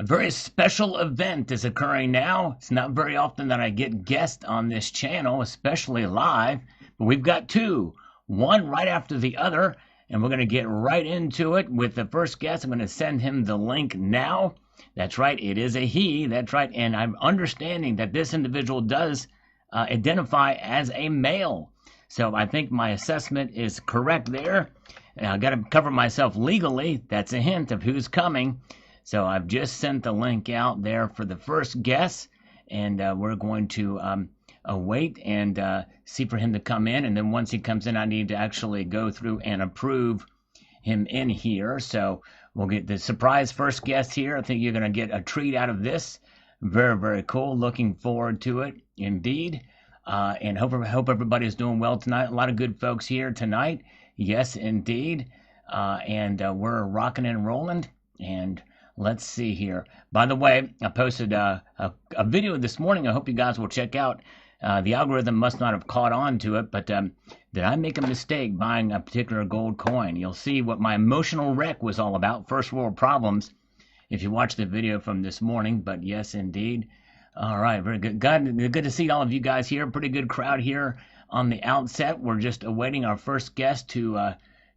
A very special event is occurring now. It's not very often that I get guests on this channel, especially live, but we've got two, one right after the other, and we're going to get right into it with the first guest. I'm going to send him the link now. That's right, it is a he. That's right, and I'm understanding that this individual does identify as a male. So I think my assessment is correct there. I got to cover myself legally. That's a hint of who's coming. So I've just sent the link out there for the first guest, and we're going to wait and see for him to come in. And then once he comes in, I need to actually go through and approve him in here. So we'll get the surprise first guest here. I think you're going to get a treat out of this. Very, very cool. Looking forward to it indeed. And hope everybody's doing well tonight. A lot of good folks here tonight. Yes, indeed. And we're rocking and rolling. And let's see here. By the way, I posted a video this morning. I hope you guys will check out. The algorithm must not have caught on to it, but did I make a mistake buying a particular gold coin? You'll see what my emotional wreck was all about. First world problems. If you watch the video from this morning, but yes, indeed. All right, very good. Good to see all of you guys here. Pretty good crowd here on the outset. We're just awaiting our first guest to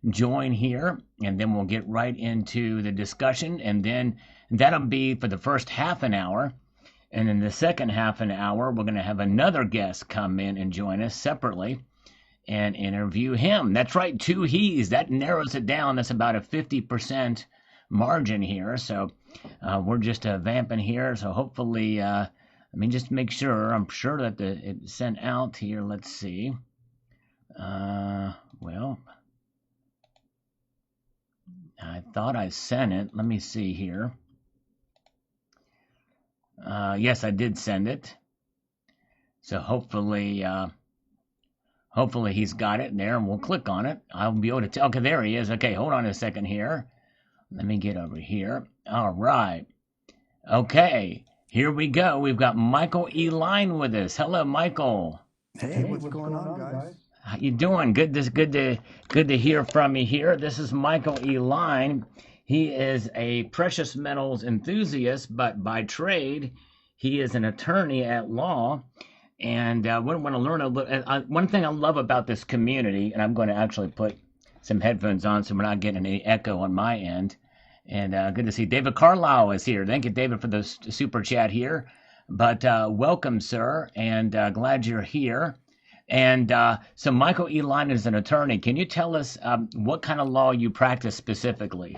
join here, and then we'll get right into the discussion, and then that'll be for the first half an hour. And in the second half an hour, we're going to have another guest come in and join us separately and interview him. That's right, two he's. That narrows it down. That's about a 50% margin here. So we're just vamping here. So hopefully, let me just make sure. I'm sure that it's sent out here. Let's see. Well, I thought I sent it. Let me see here. Yes, I did send it. So hopefully he's got it there, and we'll click on it. I'll be able to tell. Okay, there he is. Okay, hold on a second here. Let me get over here. All right. Okay, here we go. We've got Michael Eline with us. Hello, Michael. Hey, what's going on, guys? How you doing? Good to hear from you here. This is Michael Eline. He is a precious metals enthusiast, but by trade, he is an attorney at law. And we want to learn a little. One thing I love about this community, and I'm going to actually put some headphones on so we're not getting any echo on my end. And good to see David Carlisle is here. Thank you, David, for the super chat here. But welcome, sir, and glad you're here. And so Michael Eline is an attorney. Can you tell us what kind of law you practice specifically?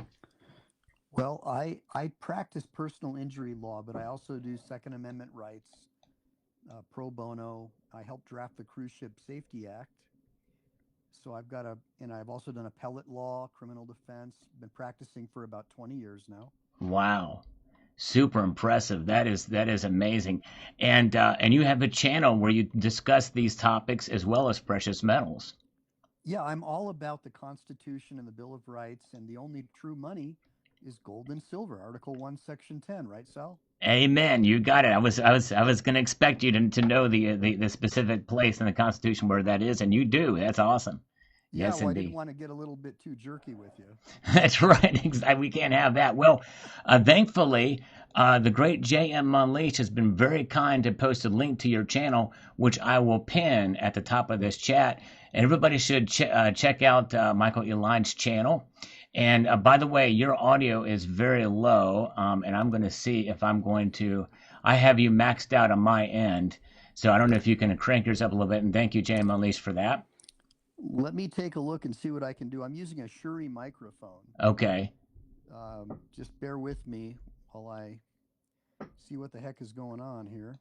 Well, I practice personal injury law, but I also do Second Amendment rights, pro bono. I helped draft the Cruise Ship Safety Act. So and I've also done appellate law, criminal defense. Been practicing for about 20 years now. Wow. Super impressive. That is amazing. And you have a channel where you discuss these topics as well as precious metals. Yeah, I'm all about the Constitution and the Bill of Rights, and the only true money is gold and silver. Article 1, Section 10, right, Sal? Amen. You got it. I was going to expect you to know the specific place in the Constitution where that is, and you do. That's awesome. Yeah, Yes, well, I indeed. didn't want to get a little bit too jerky with you. That's right. We can't have that. Well, thankfully, the great J.M. Unleashed has been very kind to post a link to your channel, which I will pin at the top of this chat. And everybody should check out Michael Eline's channel. And by the way, your audio is very low, and I'm going to see if I have you maxed out on my end. So I don't know if you can crank yours up a little bit. And thank you, J.M. Unleashed, for that. Let me take a look and see what I can do. I'm using a Shure microphone. Okay. Just bear with me while I see what the heck is going on here.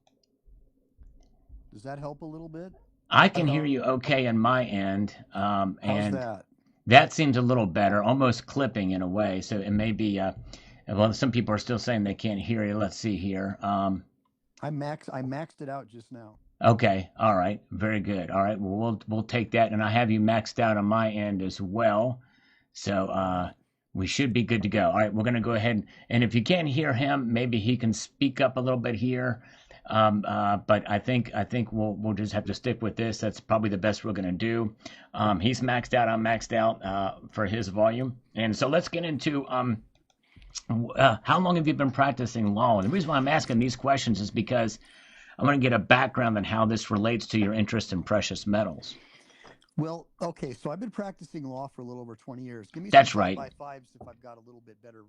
Does that help a little bit? I can hear you okay on my end. How's And that? that seems a little better, almost clipping in a way. So it may be, well, some people are still saying they can't hear you. Let's see here. I maxed it out just now. Okay. All right. Very good. All right. Well, we'll take that, and I have you maxed out on my end as well. So we should be good to go. All right. We're going to go ahead, and if you can't hear him, maybe he can speak up a little bit here. But I think we'll just have to stick with this. That's probably the best we're going to do. He's maxed out. I'm maxed out for his volume, and so let's get into How long have you been practicing law? And the reason why I'm asking these questions is because I want to get a background on how this relates to your interest in precious metals. Well, okay, so I've been practicing law for a little over 20 years. Give me some That's five right. by fives if I've got a little bit better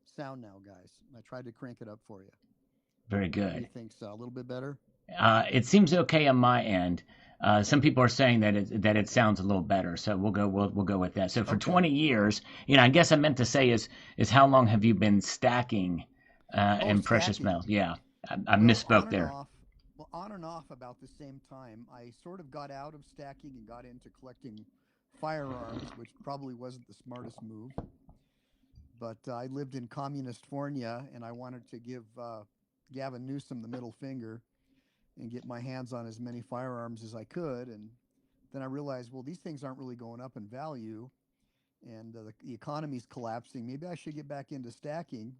sound now, guys. I tried to crank it up for you. Very What do you good. think? So a little bit better? It seems okay on my end. Some people are saying that it sounds a little better, so we'll go with that. So for Okay. 20 years, I guess I meant to say is how long have you been stacking Oh, in precious stacking. metals? Yeah, I Well, on misspoke and there. off. Well, on and off about the same time. I sort of got out of stacking and got into collecting firearms, which probably wasn't the smartest move. But I lived in communist Fornia, and I wanted to give Gavin Newsom the middle finger and get my hands on as many firearms as I could. And then I realized, well, these things aren't really going up in value, and the economy's collapsing. Maybe I should get back into stacking.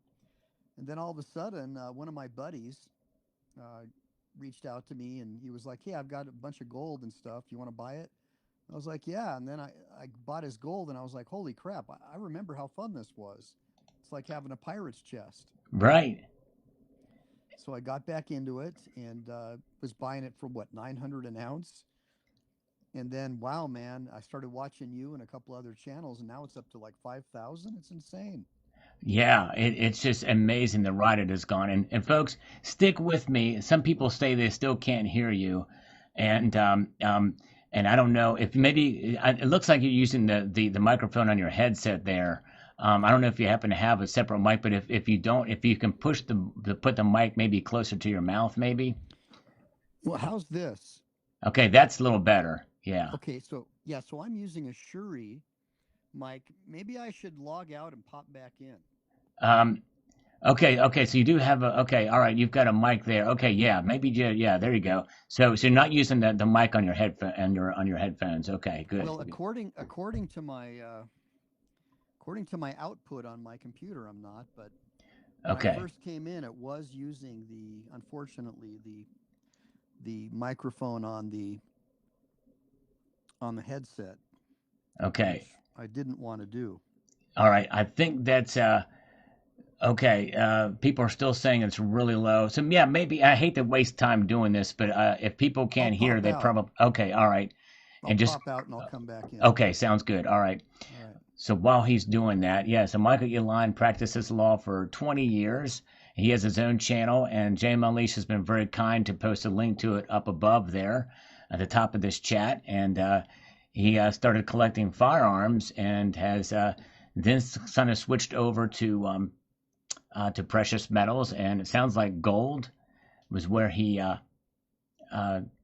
And then all of a sudden, one of my buddies uh, reached out to me, and he was like, "Hey, I've got a bunch of gold and stuff. You want to buy it?" I was like, "Yeah." And then I bought his gold, and I was like, "Holy crap! I remember how fun this was. It's like having a pirate's chest." Right. So I got back into it and was buying it for what 900 an ounce. And then, wow, man, I started watching you and a couple other channels, and now it's up to like 5,000. It's insane. Yeah, it's just amazing the ride it has gone. And folks, stick with me. Some people say they still can't hear you, and and I don't know if maybe it looks like you're using the microphone on your headset there. I don't know if you happen to have a separate mic, but if you don't, if you can push put the mic maybe closer to your mouth, maybe. Well, how's this? Okay, that's a little better. Yeah. Okay, so yeah, so I'm using a Shuri mic. Maybe I should log out and pop back in. Um, okay. So you do have a okay. All right, you've got a mic there. Okay, yeah, maybe yeah. There you go. So you're not using the mic on your headphone and on your headphones. Okay, good. Well, according to my output on my computer, I'm not. But when I Okay, first came in, it was using unfortunately the microphone on the headset, okay. which I didn't want to do. All right. I think that's okay. People are still saying it's really low. So yeah, maybe I hate to waste time doing this, but if people I'll can't hear, pop they out. probably okay. All right, I'll and just pop out and I'll come back in. okay. Sounds good. All right. All right. So while he's doing that, yeah, so Michael Eline practices law for 20 years. He has his own channel, and James Unleashed has been very kind to post a link to it up above there at the top of this chat. And he started collecting firearms and has then kind of switched over to precious metals. And it sounds like gold was where he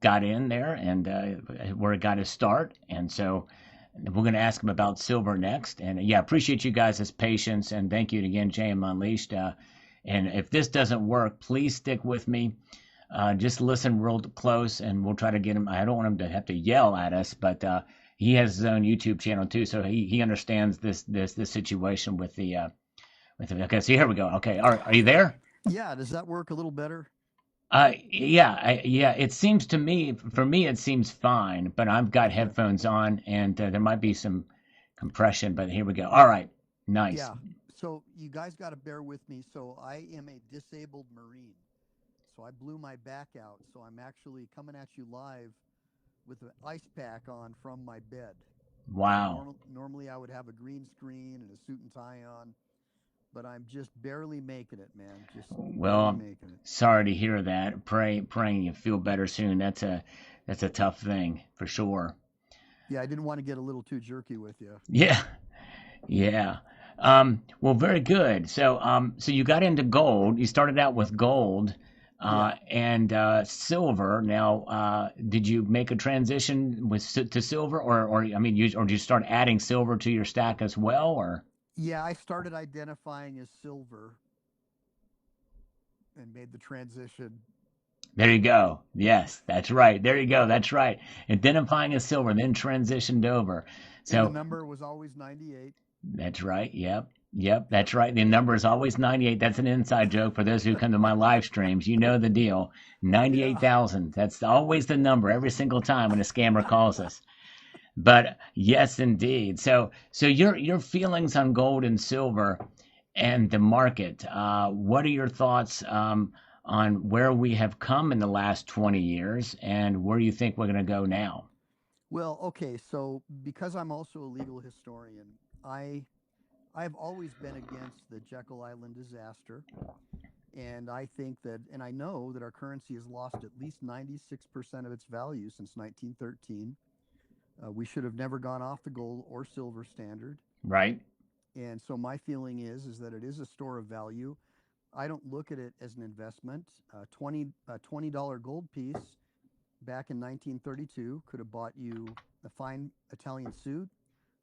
got in there and where he got his start. And so we're going to ask him about silver next. And yeah, appreciate you guys' patience. And thank you again, JM Unleashed. And if this doesn't work, please stick with me. Just listen real close and we'll try to get him. I don't want him to have to yell at us, but he has his own YouTube channel too. So he understands this situation with the, okay, so here we go. Okay. All right. Are you there? Yeah, does that work a little better? Yeah. It seems to me, for me, it seems fine, but I've got Okay. headphones on and there might be some compression, but here we go. All right. Nice. Yeah. So you guys got to bear with me. So I am a disabled Marine. So I blew my back out. So I'm actually coming at you live with an ice pack on from my bed. So Wow. normally I would have a green screen and a suit and tie on, but I'm just barely making it, man. Just Well, barely I'm making it. sorry to hear that. Praying you feel better soon. That's a tough thing for sure. Yeah, I didn't want to get a little too jerky with you. Yeah. Yeah. Well, very good. So you got into gold. You started out with gold, Yeah. and silver. Now, did you make a transition to silver, or I mean, or did you start adding silver to your stack as well, or? Yeah, I started identifying as silver and made the transition. There you go. Yes, that's right. There you go. That's right. Identifying as silver, then transitioned over. And the So number was always 98. that's right. Yep. Yep. That's right. The number is always 98. That's an inside joke for those who come to my live streams. You know the deal. Yeah. 98,000. That's always the number every single time when a scammer calls us. But yes, indeed. So your feelings on gold and silver, and the market. What are your thoughts on where we have come in the last 20 years and where you think we're going to go now? Well, okay, so because I'm also a legal historian, I I've always been against the Jekyll Island disaster, and I think that, and I know that our currency has lost at least 96% of its value since 1913. We should have never gone off the gold or silver standard. Right? And so my feeling is that it is a store of value. I don't look at it as an investment. 20 $20 gold piece back in 1932 could have bought you a fine Italian suit,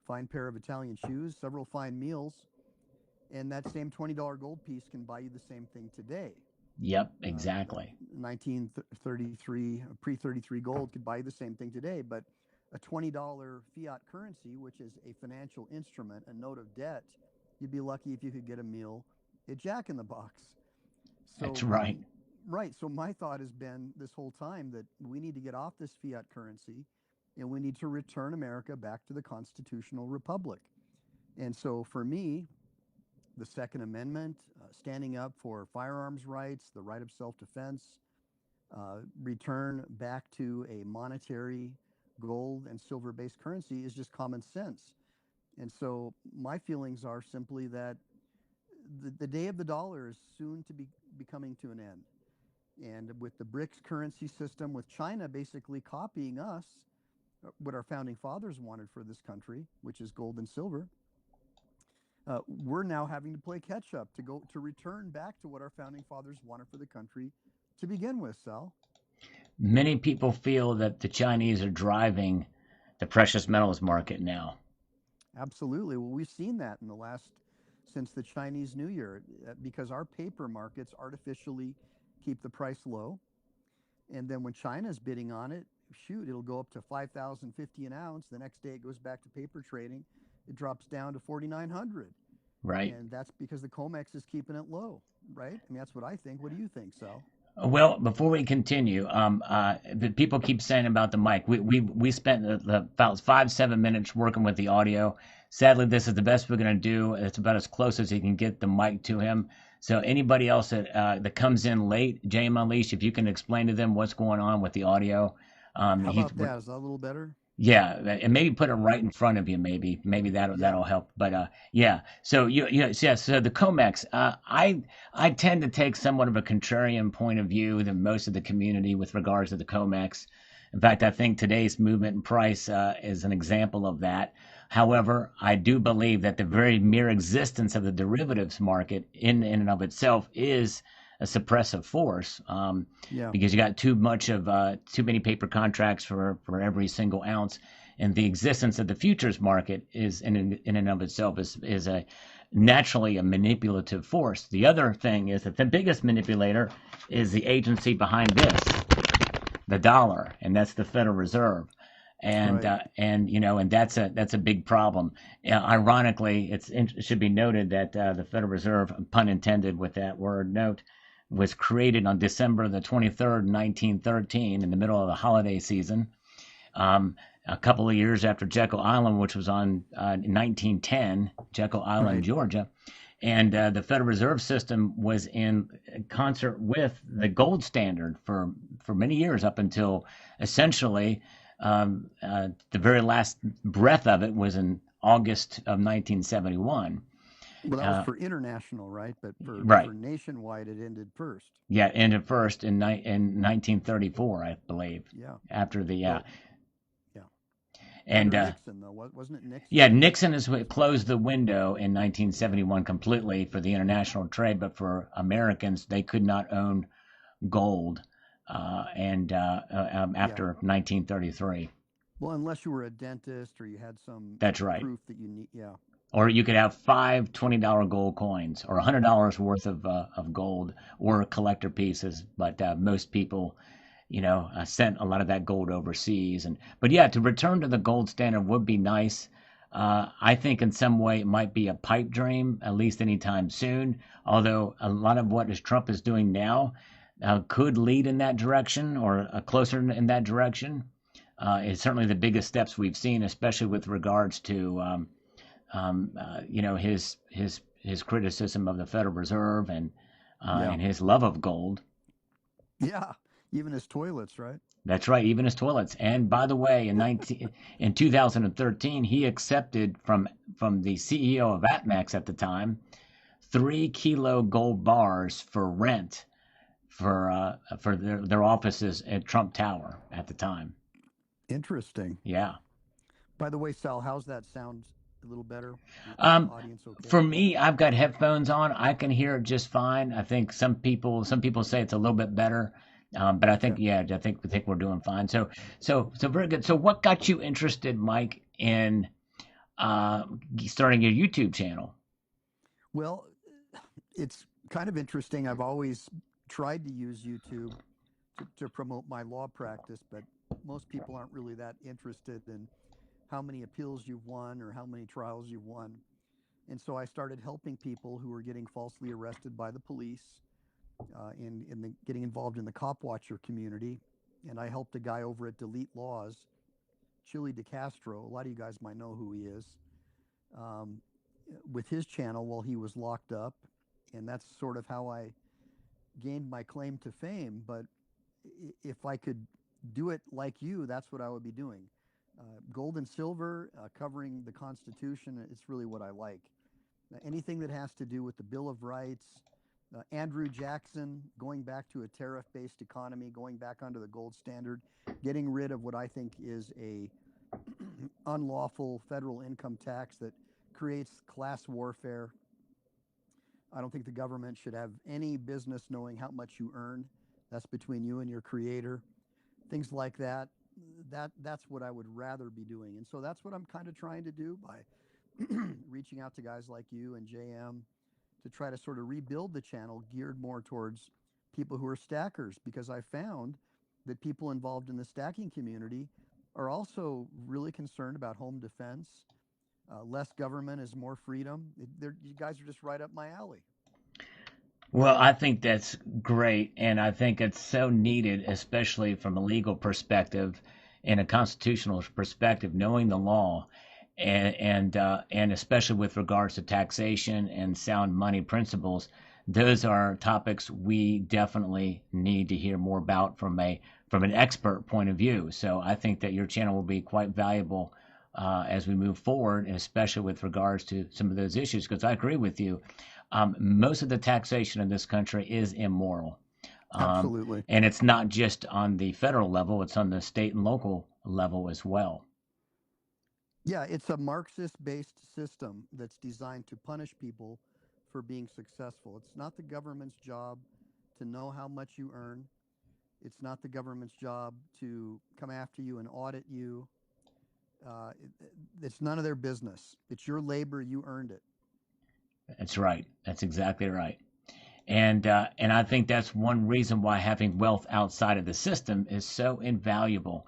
fine pair of Italian shoes, several fine meals, and that same $20 gold piece can buy you the same thing today. Yep, Uh, exactly. 1933, pre 33 gold could buy you the same thing today, but a $20 fiat currency, which is a financial instrument, a note of debt, you'd be lucky if you could get a meal at Jack in the Box. That's So, right. right. So my thought has been this whole time that we need to get off this fiat currency and we need to return America back to the constitutional republic. And so for me, the Second Amendment, standing up for firearms rights, the right of self defense, return back to a monetary gold and silver based currency is just common sense. And so my feelings are simply that the day of the dollar is soon to be coming to an end. And with the BRICS currency system, with China basically copying us, what our founding fathers wanted for this country, which is gold and silver, we're now having to play catch up to return back to what our founding fathers wanted for the country to begin with, Sal. Many people feel that the Chinese are driving the precious metals market now. Absolutely. Well, we've seen that in the last, since the Chinese New Year, because our paper markets artificially keep the price low. And then when China's bidding on it, shoot, it'll go up to 5,050 an ounce. The next day it goes back to paper trading. It drops down to 4,900. Right? And that's because the COMEX is keeping it low, right? I mean, that's what I think. What do you think, Sal? Well, before we continue, the people keep saying about the mic. We spent about 5 7 minutes working with the audio. Sadly, this is the best we're going to do. It's about as close as you can get the mic to him. So anybody else that comes in late, James Unleash, if you can explain to them what's going on with the audio. How He's about that? Is that a little better? Yeah, and maybe put it right in front of you. Maybe Yeah. that'll help. But yeah. So yeah. So the Comex, I tend to take somewhat of a contrarian point of view than most of the community with regards to the Comex. In fact, I think today's movement in price is an example of that. However, I do believe that the very mere existence of the derivatives market in and of itself is a suppressive force. Yeah. Because you got too many paper contracts for every single ounce, and the existence of the futures market is in and of itself is a naturally a manipulative force. The other thing is that the biggest manipulator is the agency behind this, the dollar, and that's the Federal Reserve. And Right. and that's a big problem. Ironically, it should be noted that the Federal Reserve, pun intended with that word note, was created on December the 23rd, 1913, in the middle of the holiday season, a couple of years after Jekyll Island, which was on 1910, Jekyll Island, Right. Georgia. And the Federal Reserve System was in concert with the gold standard for many years up until essentially the very last breath of it was in August of 1971. Well, that was Uh, for international, right? But right. for nationwide, it ended first. Yeah, ended first in 1934, I believe. Yeah. After the Well, yeah. and Under Nixon, though, wasn't it Nixon? yeah, Nixon has closed the window in 1971 completely for the international trade, but for Americans, they could not own gold, and Yeah. after 1933. Well, unless you were a dentist or you had some That's right. proof that you need. Yeah. Or you could have five $20 gold coins, or $100 worth of gold, or collector pieces. But most people, sent a lot of that gold overseas. But yeah, to return to the gold standard would be nice. I think in some way it might be a pipe dream, at least anytime soon. Although a lot of what Trump is doing now could lead in that direction, or closer in that direction. It's certainly the biggest steps we've seen, especially with regards to his his criticism of the Federal Reserve Yeah. and his love of gold. Yeah. Even his toilets, right? That's right, even his toilets. And by the way, in 2013, he accepted from the CEO of ATMEX at the time 3 kilo gold bars for rent for their offices at Trump Tower at the time. Interesting. Yeah. By the way, Sal, how's that sound? A little better? Um, Audience okay? for me, I've got headphones on. I can hear it just fine. I think some people say it's a little bit better, but I think Okay. yeah, I think we're doing fine. So very good. So what got you interested, Mike, in uh, starting your YouTube channel? Well, it's kind of interesting. I've always tried to use YouTube to promote my law practice, but most people aren't really that interested in how many appeals you've won or how many trials you've won. And so I started helping people who were getting falsely arrested by the police, getting involved in the cop watcher community. And I helped a guy over at Delete Laws, Chili DeCastro. A lot of you guys might know who he is. Um, with his channel while he was locked up. And that's sort of how I gained my claim to fame. But if I could do it like you, that's what I would be doing. Gold and silver, covering the Constitution, it's really what I like. Anything that has to do with the Bill of Rights, Andrew Jackson, going back to a tariff based economy, going back onto the gold standard, getting rid of what I think is a unlawful federal income tax that creates class warfare. I don't think the government should have any business knowing how much you earn. That's between you and your creator. Things like that. That's what I would rather be doing. And so that's what I'm kind of trying to do by reaching out to guys like you and JM to try to sort of rebuild the channel geared more towards people who are stackers, because I found that people involved in the stacking community are also really concerned about home defense. Less government is more freedom. You guys are just right up my alley. Well, I think that's great, and I think it's so needed, especially from a legal perspective and a constitutional perspective, knowing the law, and especially with regards to taxation and sound money principles. Those are topics we definitely need to hear more about from an expert point of view. So I think that your channel will be quite valuable as we move forward, and especially with regards to some of those issues. Because I agree with you, most of the taxation in this country is immoral. Um, Absolutely. and it's not just on the federal level, it's on the state and local level as well. Yeah, it's a Marxist based system that's designed to punish people for being successful. It's not the government's job to know how much you earn. It's not the government's job to come after you and audit you. It's none of their business. It's your labor, you earned it. That's right. That's exactly right. And I think that's one reason why having wealth outside of the system is so invaluable.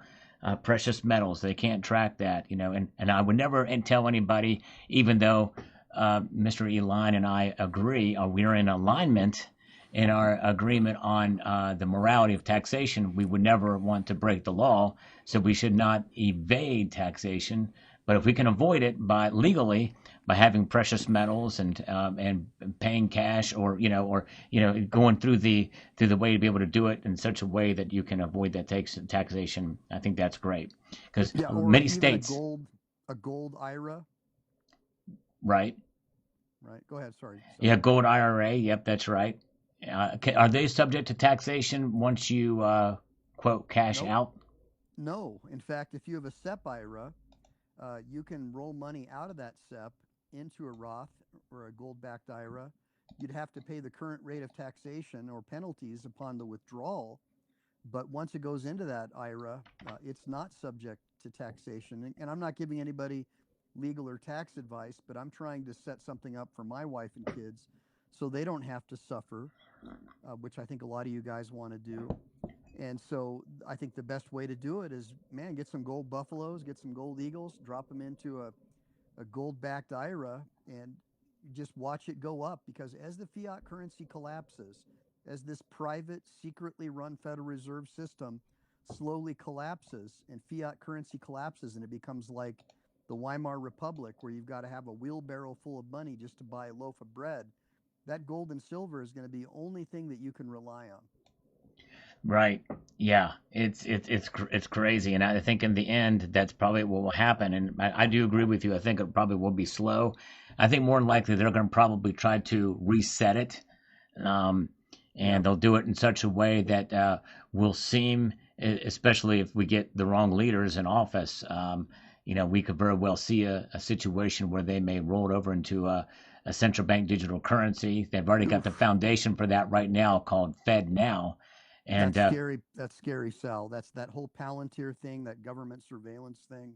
Precious metals, they can't track that, and I would never tell anybody, even though Mr. Eline and I agree, we're in alignment in our agreement on the morality of taxation. We would never want to break the law, so we should not evade taxation. But if we can avoid it by legally, by having precious metals and paying cash, or going through the way to be able to do it in such a way that you can avoid that taxation, I think that's great because Yeah, or many even states, a gold IRA, right? right? Go ahead. Sorry, Yeah, Sal. gold IRA. Yep, that's right. Are they subject to taxation once you quote cash Nope. out? No. In fact, if you have a SEP IRA, you can roll money out of that SEP into a Roth or a gold backed IRA. You'd have to pay the current rate of taxation or penalties upon the withdrawal. But once it goes into that IRA, it's not subject to taxation. And I'm not giving anybody legal or tax advice, but I'm trying to set something up for my wife and kids so they don't have to suffer, which I think a lot of you guys want to do. And so I think the best way to do it is, man, get some gold buffaloes, get some gold eagles, drop them into a gold backed IRA, and just watch it go up. Because as the fiat currency collapses, as this private, secretly run Federal Reserve system slowly collapses and fiat currency collapses and it becomes like the Weimar Republic, where you've got to have a wheelbarrow full of money just to buy a loaf of bread, that gold and silver is going to be the only thing that you can rely on. Right. Yeah. It's crazy, and I think in the end that's probably what will happen. And I do agree with you. I think it probably will be slow. I think more than likely they're going to probably try to reset it, um, and Yep, they'll do it in such a way that will seem, especially if we get the wrong leaders in office. We could very well see a situation where they may roll it over into a central bank digital currency. They've already got the oof, foundation for that right now, called Fed now, and that's scary. That's scary, Sal. That's that whole Palantir thing, that government surveillance thing.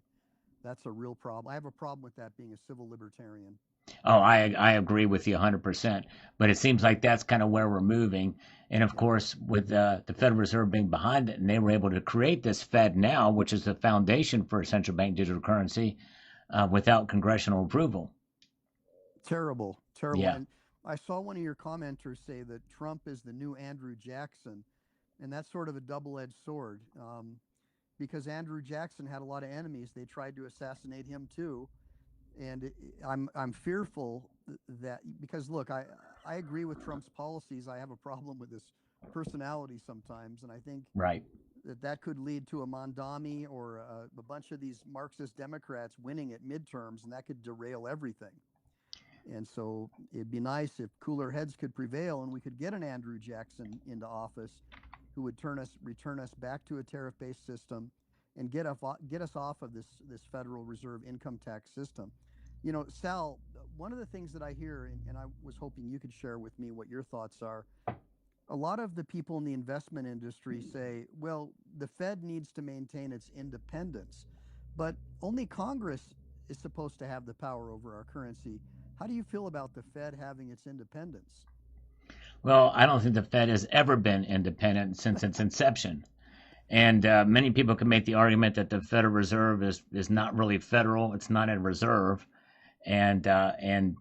That's a real problem. I have a problem with that being a civil libertarian. oh, I agree with you 100%. But it seems like that's kind of where we're moving. And of Yep. course, with the Federal Reserve being behind it, and they were able to create this Fed now, which is the foundation for central bank digital currency, without congressional approval. Terrible, terrible. Yeah, And I saw one of your commenters say that Trump is the new Andrew Jackson, and that's sort of a double-edged sword. Because Andrew Jackson had a lot of enemies. They tried to assassinate him too, and I'm fearful that, because look, I agree with Trump's policies. I have a problem with his personality sometimes, and I think right. that could lead to a Mondami or a bunch of these Marxist Democrats winning at midterms, and that could derail everything. And so it'd be nice if cooler heads could prevail and we could get an Andrew Jackson into office who would return us back to a tariff-based system and get us off of this Federal Reserve income tax system. Sal, one of the things that I hear, and I was hoping you could share with me what your thoughts are. A lot of the people in the investment industry say, well, the Fed needs to maintain its independence, but only Congress is supposed to have the power over our currency. How do you feel about the Fed having its independence? Well, I don't think the Fed has ever been independent since its inception. And many people can make the argument that the Federal Reserve is not really federal; it's not a reserve. And there's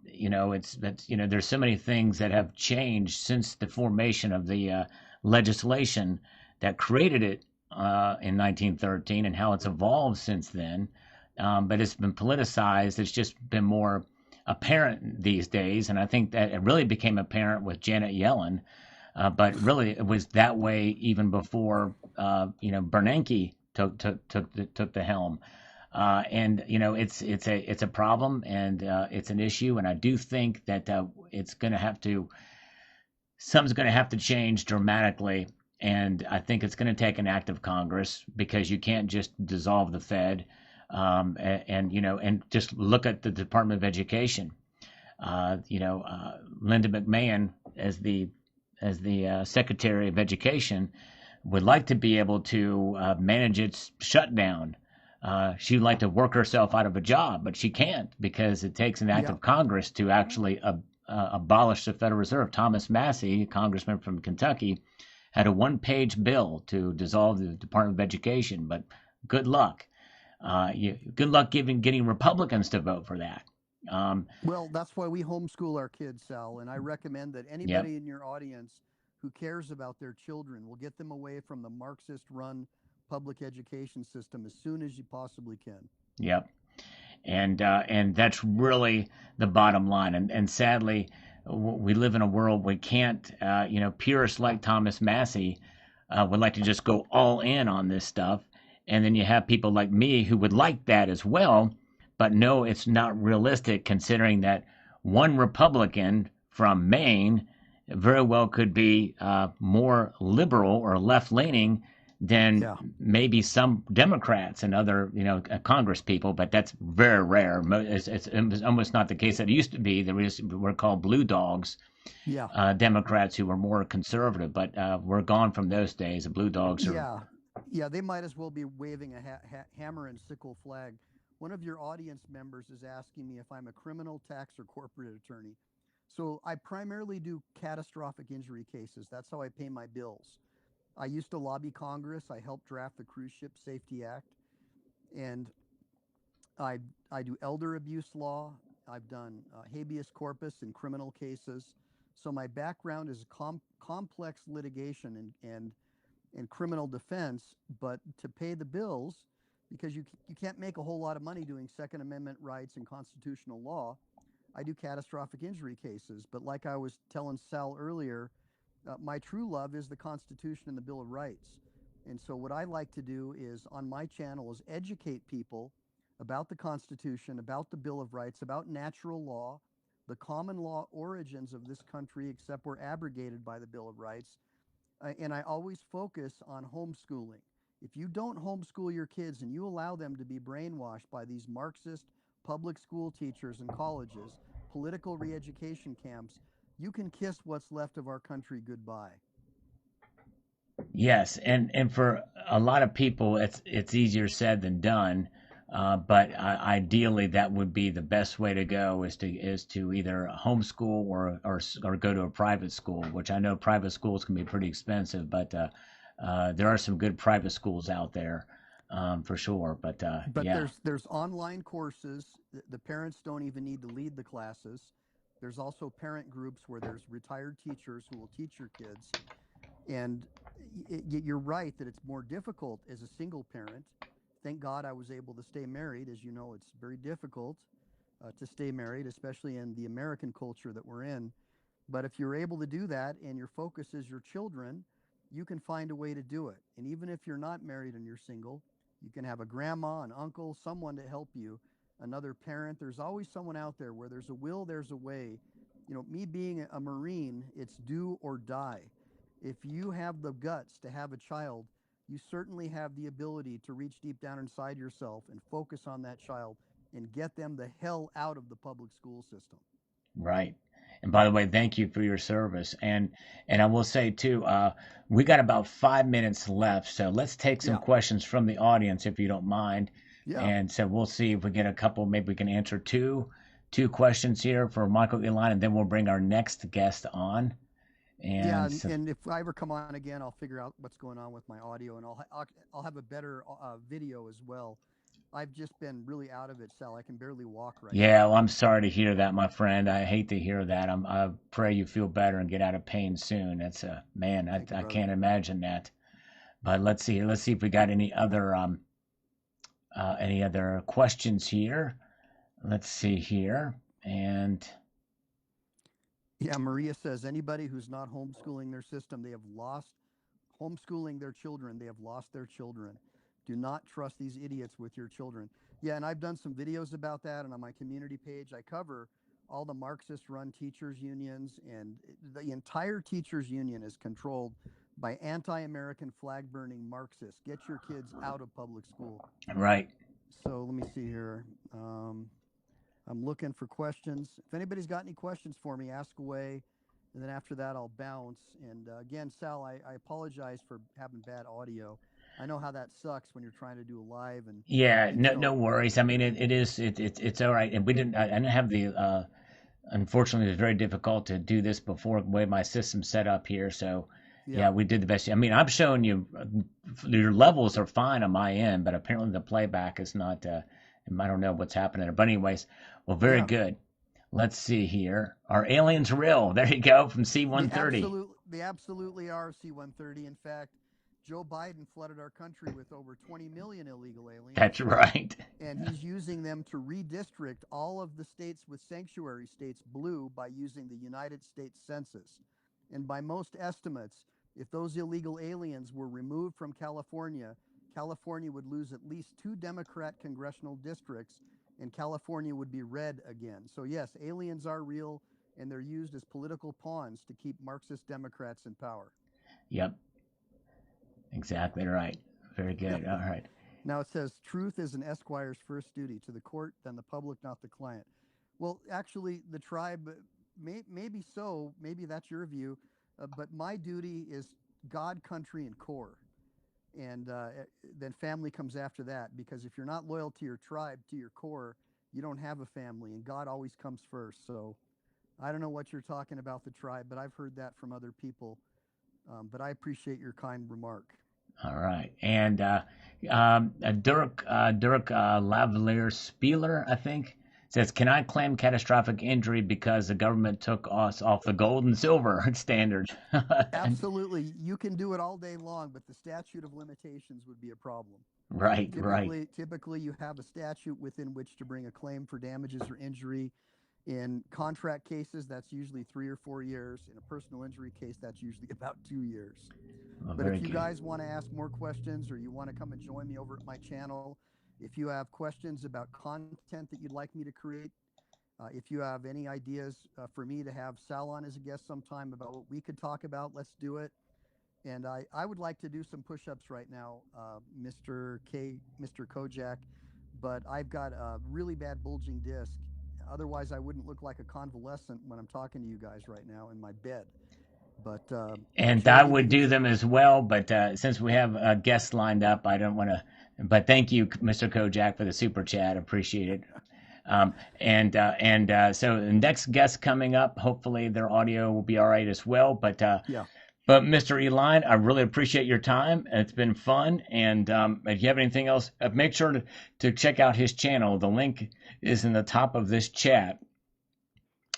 so many things that have changed since the formation of the legislation that created it in 1913, and how it's evolved since then. But it's been politicized. It's just been more apparent these days, and I think that it really became apparent with Janet Yellen. But really, it was that way even before Bernanke took the helm. And it's a problem, and it's an issue, and I do think that it's going to have to something's going to have to change dramatically. And I think it's going to take an act of Congress, because you can't just dissolve the Fed. And just look at the Department of Education. Linda McMahon, as the Secretary of Education, would like to be able to manage its shutdown. She'd like to work herself out of a job, but she can't, because it takes an act Yeah, of Congress to actually abolish the Federal Reserve. Thomas Massey, a congressman from Kentucky, had a one-page bill to dissolve the Department of Education, but good luck. Good luck getting Republicans to vote for that. well, that's why we homeschool our kids, Sal. And I recommend that Yep, anybody in your audience who cares about their children will get them away from the Marxist run public education system as soon as you possibly can. yep. And that's really the bottom line. And sadly, we live in a world we can't. Purists like Thomas Massey would like to just go all in on this stuff, and then you have people like me who would like that as well, but no, it's not realistic, considering that one Republican from Maine very well could be more liberal or left leaning than Yeah. maybe some Democrats and other, Congress people, but that's very rare. It's almost not the case that it used to be. There were called blue dogs, Yeah. Democrats who were more conservative, but we're gone from those days. The blue dogs are. Yeah. Yeah. They might as well be waving a hammer and sickle flag. One of your audience members is asking me if I'm a criminal, tax, or corporate attorney. So I primarily do catastrophic injury cases. That's how I pay my bills. I used to lobby Congress. I helped draft the Cruise Ship Safety Act, and I I do elder abuse law. I've done habeas corpus in criminal cases. So my background is complex litigation and criminal defense. But to pay the bills, because you can't make a whole lot of money doing Second Amendment rights and constitutional law. I do catastrophic injury cases, but like I was telling Sal earlier, my true love is the Constitution and the Bill of Rights. And so what I like to do is on my channel is educate people about the Constitution, about the Bill of Rights, about natural law, the common law origins of this country, except we're abrogated by the Bill of Rights. And I always focus on homeschooling. If you don't homeschool your kids and you allow them to be brainwashed by these Marxist public school teachers and colleges, political re-education camps, you can kiss what's left of our country goodbye. Yes, and for a lot of people, it's easier said than done. But ideally, that would be the best way to go is to either homeschool or go to a private school, which I know private schools can be pretty expensive, but there are some good private schools out there for sure. But But yeah, there's online courses. The parents don't even need to lead the classes. There's also parent groups where there's retired teachers who will teach your kids. And you're right that it's more difficult as a single parent. Thank God I was able to stay married. As you know, it's very difficult to stay married, especially in the American culture that we're in. But if you're able to do that and your focus is your children, you can find a way to do it. And even if you're not married and you're single, you can have a grandma, an uncle, someone to help you, another parent. There's always someone out there. Where there's a will, there's a way. You know, me being a Marine, it's do or die. If you have the guts to have a child, you certainly have the ability to reach deep down inside yourself and focus on that child and get them the hell out of the public school system. right. And by the way, thank you for your service. And I will say too, we got about 5 minutes left, so let's take some Yeah. questions from the audience if you don't mind. Yeah. And so we'll see if we get a couple. Maybe we can answer two questions here for Michael Eline, and then we'll bring our next guest on. Yeah, And so, and if I ever come on again, I'll figure out what's going on with my audio, and I'll have a better video as well. I've just been really out of it, Sal. I can barely walk right yeah, now. well, I'm sorry to hear that, my friend. I hate to hear that. I pray you feel better and get out of pain soon. That's a man. Thank you, I brother. can't imagine that. But let's see. Let's see if we got any other questions here. Let's see here. And Yeah, Maria says anybody who's not homeschooling their system, they have lost homeschooling their children. They have lost their children. Do not trust these idiots with your children. Yeah, and I've done some videos about that, and on my community page, I cover all the Marxist-run teachers unions, and the entire teachers union is controlled by anti-American flag-burning Marxists. Get your kids out of public school. right. So let me see here. I'm looking for questions. If anybody's got any questions for me, ask away. And then after that, I'll bounce. And again, Sal, I apologize for having bad audio. I know how that sucks when you're trying to do a live and Yeah, things no don't. worries. I mean, it's all right. And we didn't. I didn't have the. Unfortunately, it's very difficult to do this before the way my system's set up here. So, Yeah. yeah, we did the best. I mean, I'm showing you your levels are fine on my end, but apparently the playback is not. I don't know what's happening there. But anyways, well, very Yeah. good. Let's see here. Are aliens real? There you go from C-130. They absolutely are C-130. In fact, Joe Biden flooded our country with over 20 million illegal aliens, That's right. and he's using them to redistrict all of the states with sanctuary states blue by using the United States Census. And by most estimates, if those illegal aliens were removed from California, California would lose at least 2 Democrat congressional districts, and California would be red again. So yes, aliens are real, and they're used as political pawns to keep Marxist Democrats in power. Yep, exactly right. Very good. All right. Now it says truth is an esquire's first duty to the court, then the public, not the client. Well, actually, the tribe, maybe so, maybe that's your view, but my duty is God, country, and core. And then family comes after that, because if you're not loyal to your tribe, to your core, you don't have a family, and God always comes first. So I don't know what you're talking about, the tribe, but I've heard that from other people. But I appreciate your kind remark. All right. And Dirk Lavalier Spieler, I think, says, "Can I claim catastrophic injury because the government took us off the gold and silver standard?" Absolutely. You can do it all day long, but the statute of limitations would be a problem. Right, right. Typically, you have a statute within which to bring a claim for damages or injury. In contract cases, that's usually 3 or 4 years. In a personal injury case, that's usually about 2 years. Well, But very if you good. guys want to ask more questions or you want to come and join me over at my channel, if you have questions about content that you'd like me to create, if you have any ideas for me to have Sal on as a guest sometime about what we could talk about, let's do it. And I would like to do some push-ups right now, Mr. Kojak, but I've got a really bad bulging disc. Otherwise, I wouldn't look like a convalescent when I'm talking to you guys right now in my bed. But And sure, I we can would do do some. them as well, but since we have guests lined up, I don't want to. But thank you, Mr. Kojak, for the super chat. Appreciate it. So the next guest coming up, hopefully their audio will be all right as well. Yeah. But Mr. Eline, I really appreciate your time. It's been fun. And if you have anything else, make sure to check out his channel. The link is in the top of this chat.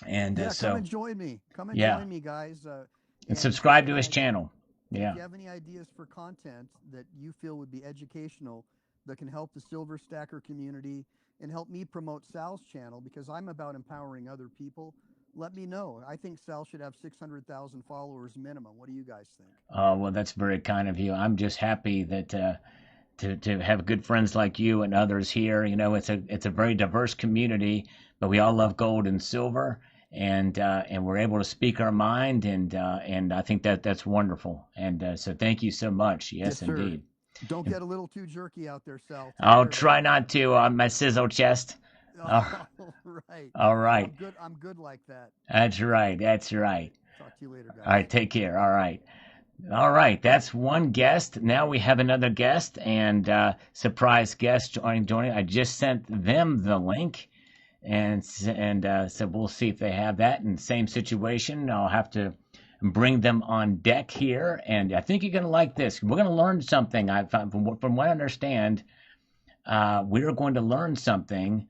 And Yeah, come and join me. Come and yeah, join me, guys. and And if you have subscribe to any his channel. if Yeah. you have any ideas for content that you feel would be educational, that can help the Silver Stacker community and help me promote Sal's channel, because I'm about empowering other people, let me know. I think Sal should have 600,000 followers minimum. What do you guys think? Well, that's very kind of you. I'm just happy that to have good friends like you and others here. You know, it's a very diverse community, but we all love gold and silver, and we're able to speak our mind, and I think that's wonderful. And so thank you so much. Yes, Yes, sir. indeed. Don't get a little too jerky out there, Sal. Take I'll care, try buddy. not to on my sizzle chest. Oh, All right. all right. I'm good like that. That's right. That's right. Talk to you later, All guys. right. Take care. All right. All right, that's one guest. Now we have another guest and surprise guest joining. I just sent them the link, and so we'll see if they have that. In the same situation, I'll have to bring them on deck here, and I think you're going to like this. We're going to learn something. I from what I understand, we are going to learn something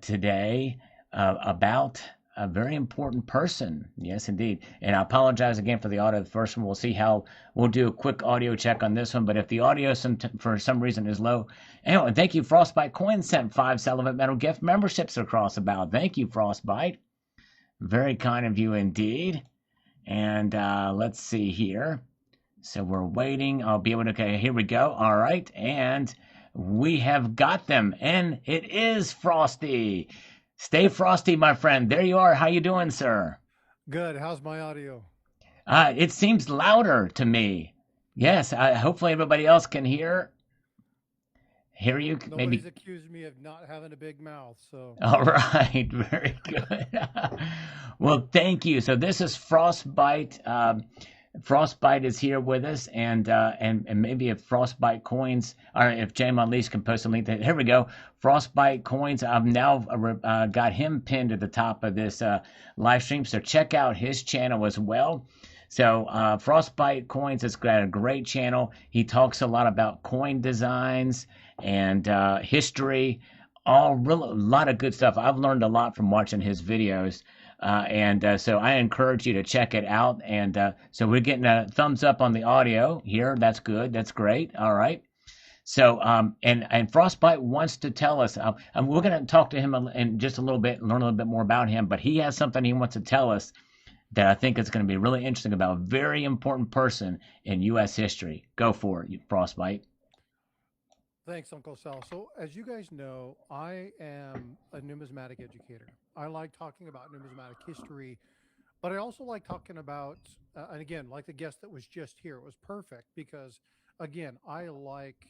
today about a very important person. Yes, indeed. And I apologize again for the audio. The first one, we'll see how we'll do a quick audio check on this one. But if the audio for some reason is low, anyway, thank you. Frostbite Coins sent 5 Celibate Metal gift memberships across about. Thank you, Frostbite. Very kind of you indeed. And let's see here. So we're waiting. I'll be able to. Okay, here we go. All right, and we have got them, and it is Frosty. Stay frosty, my friend. There you are. How you doing, sir? Good. How's my audio? It seems louder to me. Yes. Hopefully everybody else can hear you. Nobody's Maybe. accused me of not having a big mouth, so All right. Very good. Well, thank you. So this is Frostbite. Frostbite is here with us, and maybe if Frostbite Coins, or if James Unleashed can post a link. Here we go. Frostbite Coins. I've now got him pinned at the top of this live stream, so check out his channel as well. So Frostbite Coins has got a great channel. He talks a lot about coin designs and history, a lot of good stuff. I've learned a lot from watching his videos. So I encourage you to check it out. And so we're getting a thumbs up on the audio here. That's good. That's great. All right. So and Frostbite wants to tell us. And we're going to talk to him in just a little bit, learn a little bit more about him. But he has something he wants to tell us that I think is going to be really interesting about a very important person in U.S. history. Go for it, Frostbite. thanks, Uncle Sal. So, as you guys know, I am a numismatic educator. I like talking about numismatic history, but I also like talking about, and again, like the guest that was just here, it was perfect because, again, I like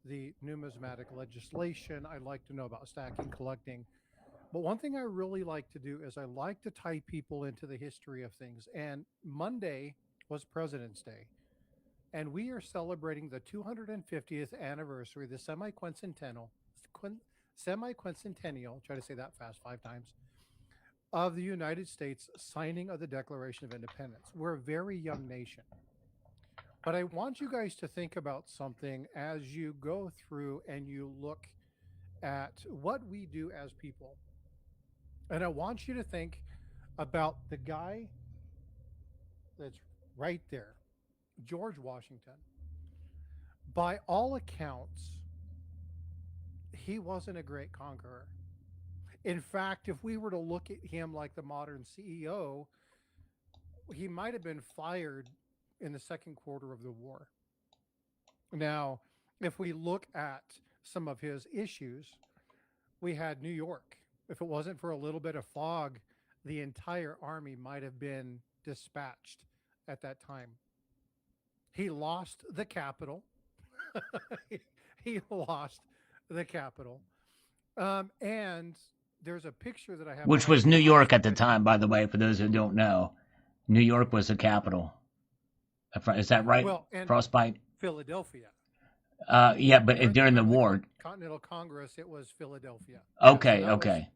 the numismatic legislation. I like to know about stacking, collecting. But one thing I really like to do is I like to tie people into the history of things. And Monday was President's Day. And we are celebrating the 250th anniversary, the semi-quincentennial, try to say that fast 5 times, of the United States signing of the Declaration of Independence. We're a very young nation. But I want you guys to think about something as you go through and you look at what we do as people. And I want you to think about the guy that's right there, George Washington. By all accounts, he wasn't a great conqueror. In fact, if we were to look at him like the modern CEO, he might have been fired in the second quarter of the war. Now, if we look at some of his issues, we had New York. If it wasn't for a little bit of fog, the entire army might have been dispatched at that time. He lost the capital. he lost the capital. And there's a picture that I have Which behind was me New of York at the Washington. time, by the way, for those who don't know. New York was the capital. Is that right, Well, and Frostbite? Philadelphia. Yeah, but during the During the war. Continental Congress, it was Philadelphia. Yeah, so Okay, okay.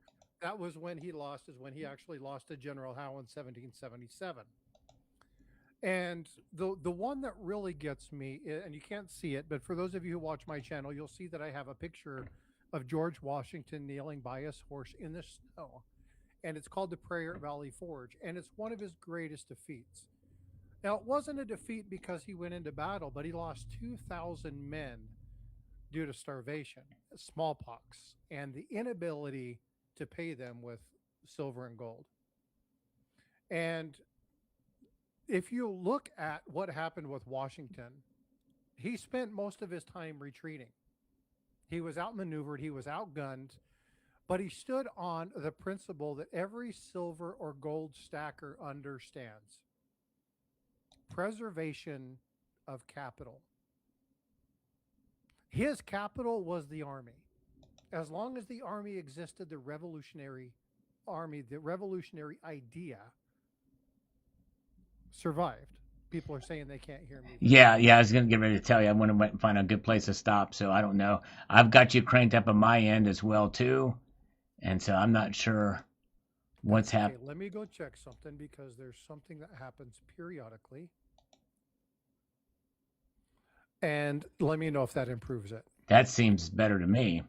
that was when he lost. Is when he actually lost to General Howe in 1777. And the one that really gets me, and you can't see it, but for those of you who watch my channel, you'll see that I have a picture of George Washington kneeling by his horse in the snow, and it's called the Prayer Valley Forge, and it's one of his greatest defeats. Now, it wasn't a defeat because he went into battle, but he lost 2,000 men due to starvation, smallpox, and the inability to pay them with silver and gold. And if you look at what happened with Washington, he spent most of his time retreating. He was outmaneuvered, he was outgunned, but he stood on the principle that every silver or gold stacker understands: preservation of capital. His capital was the army. As long as the army existed, the revolutionary army, the revolutionary idea survived. People are saying they can't hear me very Yeah, well. I was gonna get ready to tell you. I want to find a good place to stop, so I don't know. I've got you cranked up on my end as well too, and so I'm not sure what's That's okay. happening. Let me go check something because there's something that happens periodically. And let me know if that improves it. That seems better to me.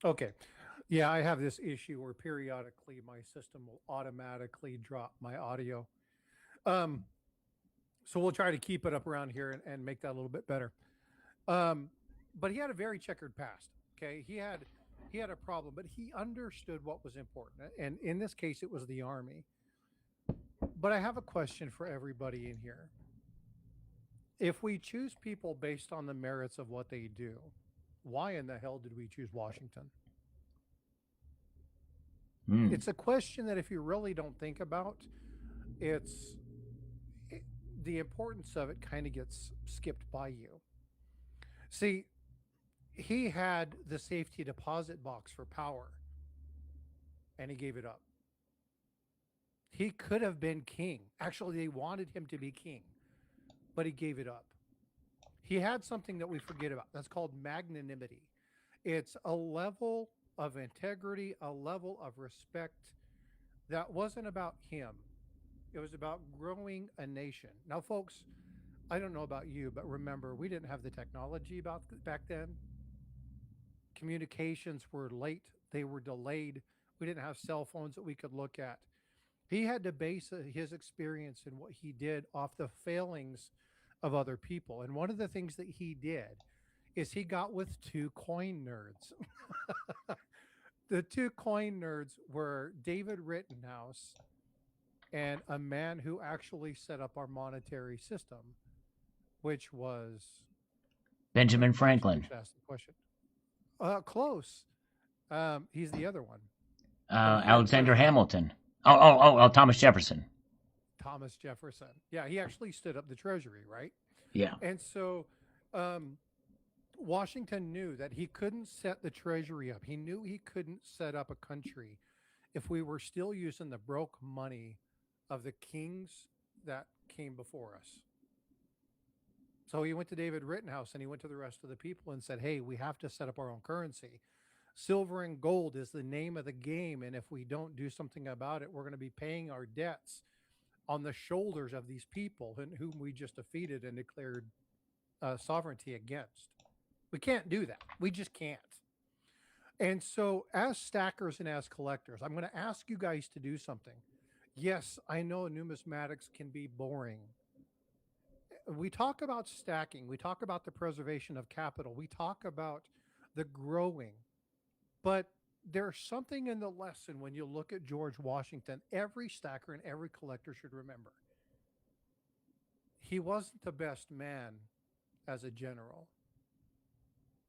Okay. Yeah, I have this issue where periodically my system will automatically drop my audio. Um, so we'll try to keep it up around here and make that a little bit better. Um, but he had a very checkered past. Okay, he had a problem, but he understood what was important, and in this case, it was the army. But I have a question for everybody in here. If we choose people based on the merits of what they do, why in the hell did we choose Washington? Hmm. It's a question that if you really don't think about, it's it, the importance of it kind of gets skipped by you. See, he had the safety deposit box for power and he gave it up. He could have been king. Actually, they wanted him to be king, but he gave it up. He had something that we forget about. That's called magnanimity. It's a level of integrity, a level of respect that wasn't about him. It was about growing a nation. Now, folks, I don't know about you, but remember, we didn't have the technology about back then. Communications were late, they were delayed. We didn't have cell phones that we could look at. He had to base his experience and what he did off the failings of other people. And one of the things that he did is he got with two coin nerds. The two coin nerds were David Rittenhouse and a man who actually set up our monetary system, which was, Benjamin actually, you Franklin, should ask the question. Close. He's the other one. He had Alexander treasury. Hamilton. Thomas Jefferson. Thomas Jefferson. Yeah, he actually stood up the treasury, right? Yeah. And so um, Washington knew that he couldn't set the treasury up. He knew he couldn't set up a country if we were still using the broke money of the kings that came before us. So he went to David Rittenhouse and he went to the rest of the people and said, hey, we have to set up our own currency. Silver and gold is the name of the game. And if we don't do something about it, we're going to be paying our debts on the shoulders of these people whom we just defeated and declared sovereignty against. We can't do that. We just can't. And so, as stackers and as collectors, I'm going to ask you guys to do something. Yes, I know numismatics can be boring. We talk about stacking, we talk about the preservation of capital, we talk about the growing, but there's something in the lesson when you look at George Washington, every stacker and every collector should remember. He wasn't the best man as a general,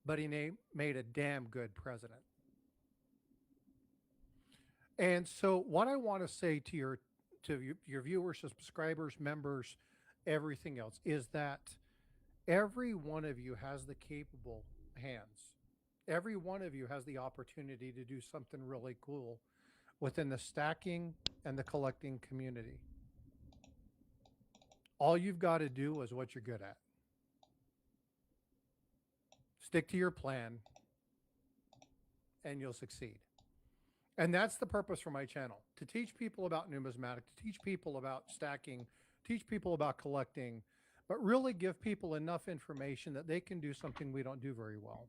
but he made a damn good president. And so, what I want to say to your viewers, subscribers, members, everything else is that every one of you has the capable hands. Every one of you has the opportunity to do something really cool within the stacking and the collecting community. All you've got to do is what you're good at. Stick to your plan and you'll succeed. And that's the purpose for my channel, to teach people about numismatic, to teach people about stacking, teach people about collecting, but really give people enough information that they can do something we don't do very well.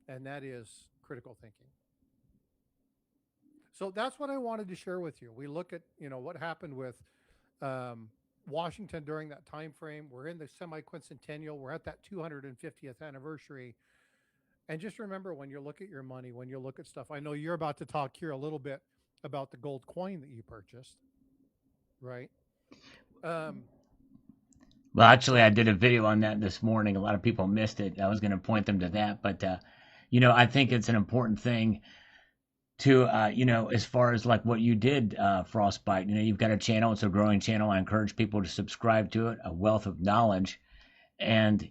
And that is critical thinking. So that's what I wanted to share with you. We look at, what happened with Washington during that time frame. We're in the semi-quincentennial. We're at that 250th anniversary. And just remember, when you look at your money, when you look at stuff, I know you're about to talk here a little bit about the gold coin that you purchased, right? Well, actually, I did a video on that this morning. A lot of people missed it. I was going to point them to that, but I think it's an important thing to, as far as like what you did, Frostbite. You've got a channel. It's a growing channel. I encourage people to subscribe to it. A wealth of knowledge, and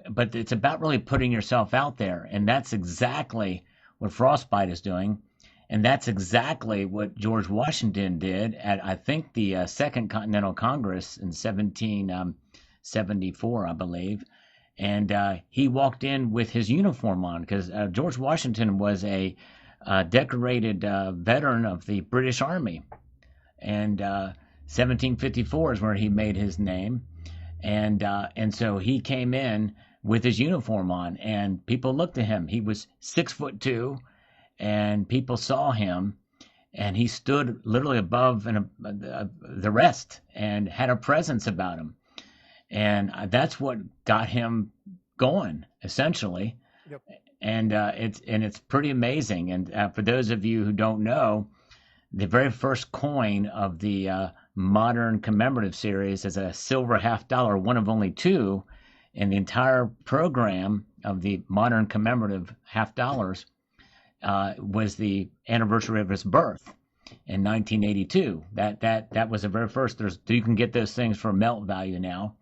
but it's about really putting yourself out there, and that's exactly what Frostbite is doing. And that's exactly what George Washington did at, I think, the Second Continental Congress in 1774, I believe. And he walked in with his uniform on because George Washington was a decorated veteran of the British Army. And 1754 is where he made his name. And so he came in with his uniform on, and people looked at him. He was 6'2", and people saw him, and he stood literally above the rest and had a presence about him, and that's what got him going, essentially. Yep. And it's pretty amazing. And for those of you who don't know, the very first coin of the modern commemorative series is a silver $half, one of only two in the entire program of the modern commemorative $half. Was the anniversary of his birth in 1982. That was the very first. You can get those things for melt value now.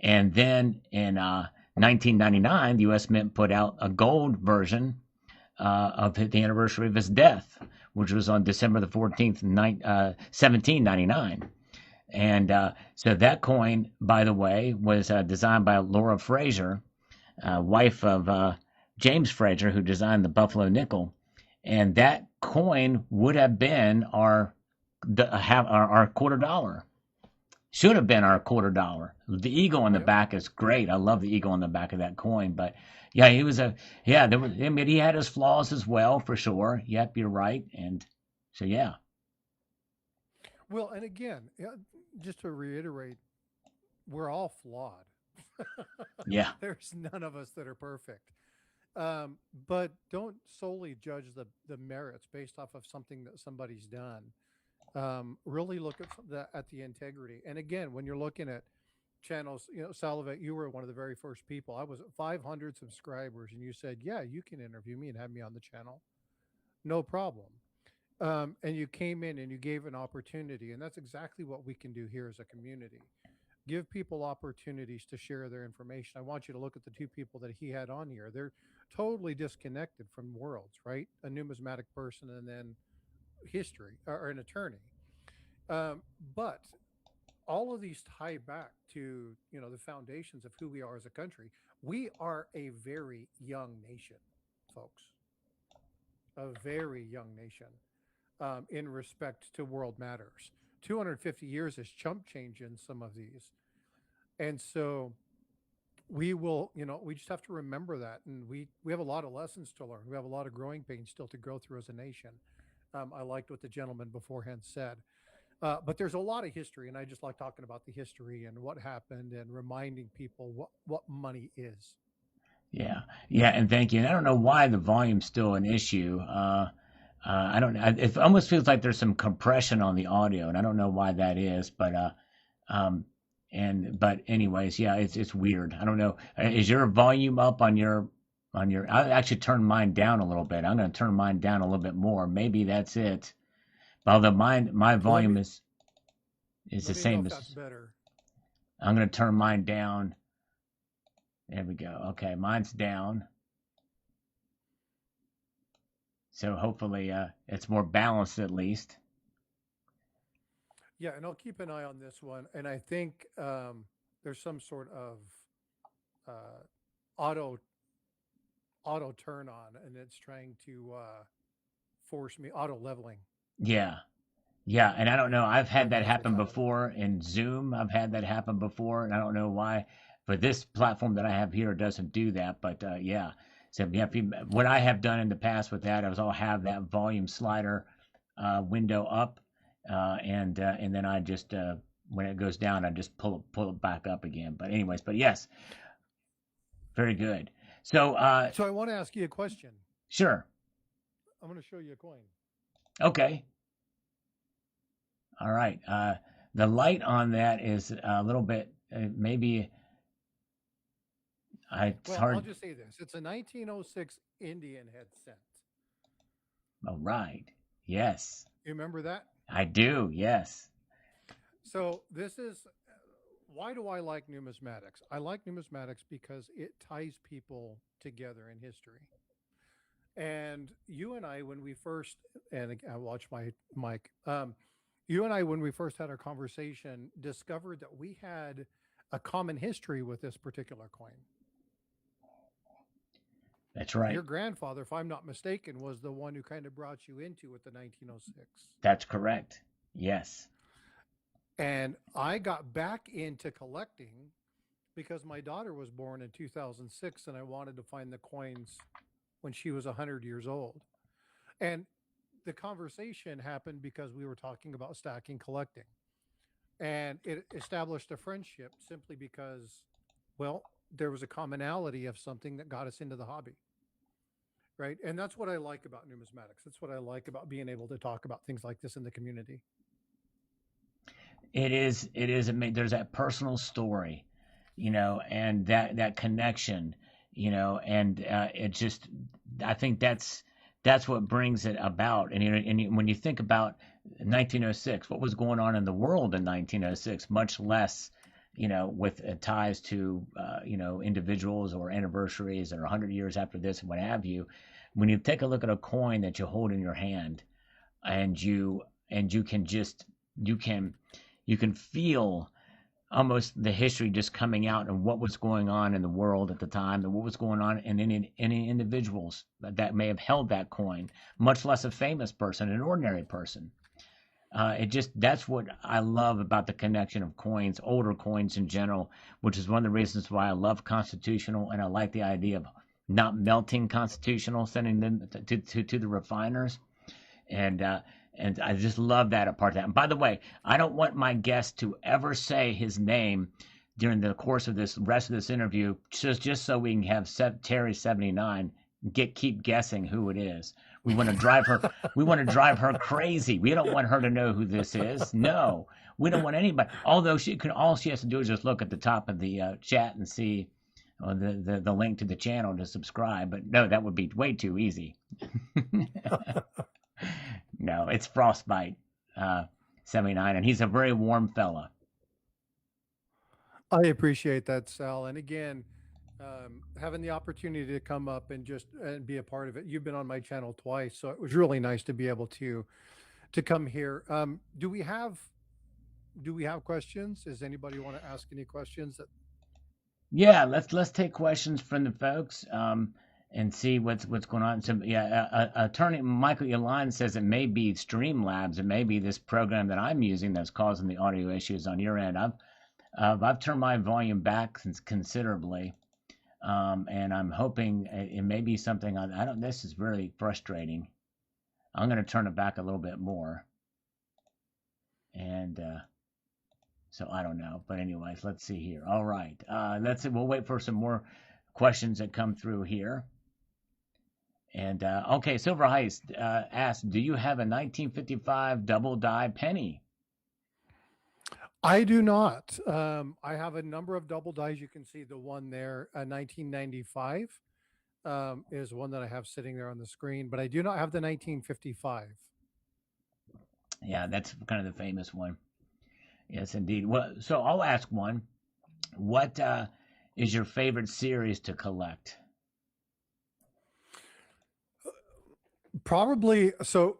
And then in 1999, the U.S. Mint put out a gold version of the anniversary of his death, which was on December the 14th, 1799. And so that coin, by the way, was designed by Laura Fraser, wife of James Fraser, who designed the Buffalo nickel. And that coin would have been our $quarter. Should have been our $quarter. The eagle on the back is great. I love the eagle on the back of that coin. But yeah, he had his flaws as well, for sure. Yep, you're right. And so, yeah. Well, and again, just to reiterate, we're all flawed. Yeah. There's none of us that are perfect. But don't solely judge the merits based off of something that somebody's done. Really look at the integrity. And again, when you're looking at channels, Salivate, you were one of the very first people. I was at 500 subscribers, and you said, "Yeah, you can interview me and have me on the channel, no problem." And you came in and you gave an opportunity, and that's exactly what we can do here as a community. Give people opportunities to share their information. I want you to look at the two people that he had on here. They're totally disconnected from worlds, right? A numismatic person and then history, or an attorney. But all of these tie back to, the foundations of who we are as a country. We are a very young nation, folks. A very young nation in respect to world matters. 250 years is chump change in some of these. And so we will, we just have to remember that, and we have a lot of lessons to learn. We have a lot of growing pains still to grow through as a nation. I liked what the gentleman beforehand said. But there's a lot of history, and I just like talking about the history and what happened and reminding people what money is. Yeah, yeah, and thank you. And I don't know why the volume's still an issue. I don't. It almost feels like there's some compression on the audio, and I don't know why that is. Um, but anyways, yeah, it's weird. I don't know. Is your volume up on your? I actually turned mine down a little bit. I'm going to turn mine down a little bit more. Maybe that's it. Although my Well, volume is the let me know same if that's as. better. I'm going to turn mine down. There we go. Okay, mine's down. So hopefully it's more balanced at least. Yeah, and I'll keep an eye on this one. And I think there's some sort of uh, auto auto turn on, and it's trying to force me auto leveling, Yeah. Yeah, and I don't right? know. I've So had that that's what's happen happening. before in Zoom. I've had that happen before, and I don't know why. But this platform that I have here doesn't do that. But yeah, so yeah, what I have done in the past with that is I'll have that volume slider window up, and then I just when it goes down, I just pull it back up again. But anyways, but yes, very good. So So I want to ask you a question. sure, I'm going to show you a coin. okay, all right. The light on that is a little bit maybe. It's Well, I'll hard. just say this: it's a 1906 Indian head cent. All right. Yes, You remember that? I do. Yes. So this is why do I like numismatics? I like numismatics because it ties people together in history. And you and I, when we first, and I watch my mic, you and I, when we first had our conversation, discovered that we had a common history with this particular coin. That's right. Your grandfather, if I'm not mistaken, was the one who kind of brought you into with the 1906. That's correct. Yes. And I got back into collecting because my daughter was born in 2006 and I wanted to find the coins when she was 100 years old. And the conversation happened because we were talking about stacking collecting. And it established a friendship simply because, well, there was a commonality of something that got us into the hobby. Right. And that's what I like about numismatics. That's what I like about being able to talk about things like this in the community. It is. It is. There's that personal story, and that connection, and it just. I think that's what brings it about. And when you think about 1906, what was going on in the world in 1906, much less, with ties to individuals or anniversaries or 100 years after this and what have you. When you take a look at a coin that you hold in your hand, and you can just you can you can feel almost the history just coming out and what was going on in the world at the time and what was going on in any individuals that may have held that coin, much less a famous person, an ordinary person. It just that's what I love about the connection of coins, older coins in general, which is one of the reasons why I love constitutional and I like the idea of not melting constitutional, sending them to the refiners, and I just love that a part of that. And by the way, I don't want my guest to ever say his name during the course of this rest of this interview, just so we can have Terry 79 keep guessing who it is. We want to drive her. We want to drive her crazy. We don't want her to know who this is. No, we don't want anybody. Although all she has to do is just look at the top of the chat and see the link to the channel to subscribe. But no, that would be way too easy. No, it's Frostbite 79, and he's a very warm fella. I appreciate that, Sal. And again, having the opportunity to come up and just and be a part of it. You've been on my channel twice, so it was really nice to be able to come here. Do we have questions? Does anybody want to ask any questions? Yeah, let's take questions from the folks and see what's going on. So yeah, attorney Michael Eline says it may be Streamlabs, it may be this program that I'm using that's causing the audio issues on your end. I've turned my volume back considerably, and I'm hoping it may be something. I don't. This is really frustrating. I'm going to turn it back a little bit more, and so I don't know. But anyways, let's see here. All right, let's see. We'll wait for some more questions that come through here. And okay, Silver Heist asked, "Do you have a 1955 double die penny?" I do not. I have a number of double dies. You can see the one there, 1995, is one that I have sitting there on the screen, but I do not have the 1955. Yeah, that's kind of the famous one. Yes, indeed. Well, so I'll ask one. What is your favorite series to collect? Probably. So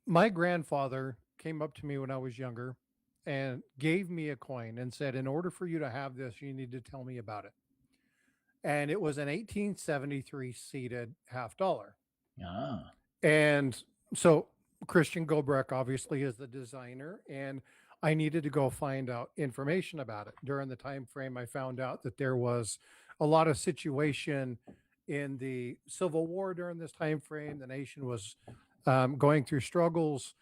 my grandfather came up to me when I was younger and gave me a coin and said, in order for you to have this, you need to tell me about it. And it was an 1873 seated half dollar. Ah, And so Christian Gobrecht obviously is the designer, and I needed to go find out information about it. During the time frame, I found out that there was a lot of situation in the Civil War during this time frame. The nation was going through struggles,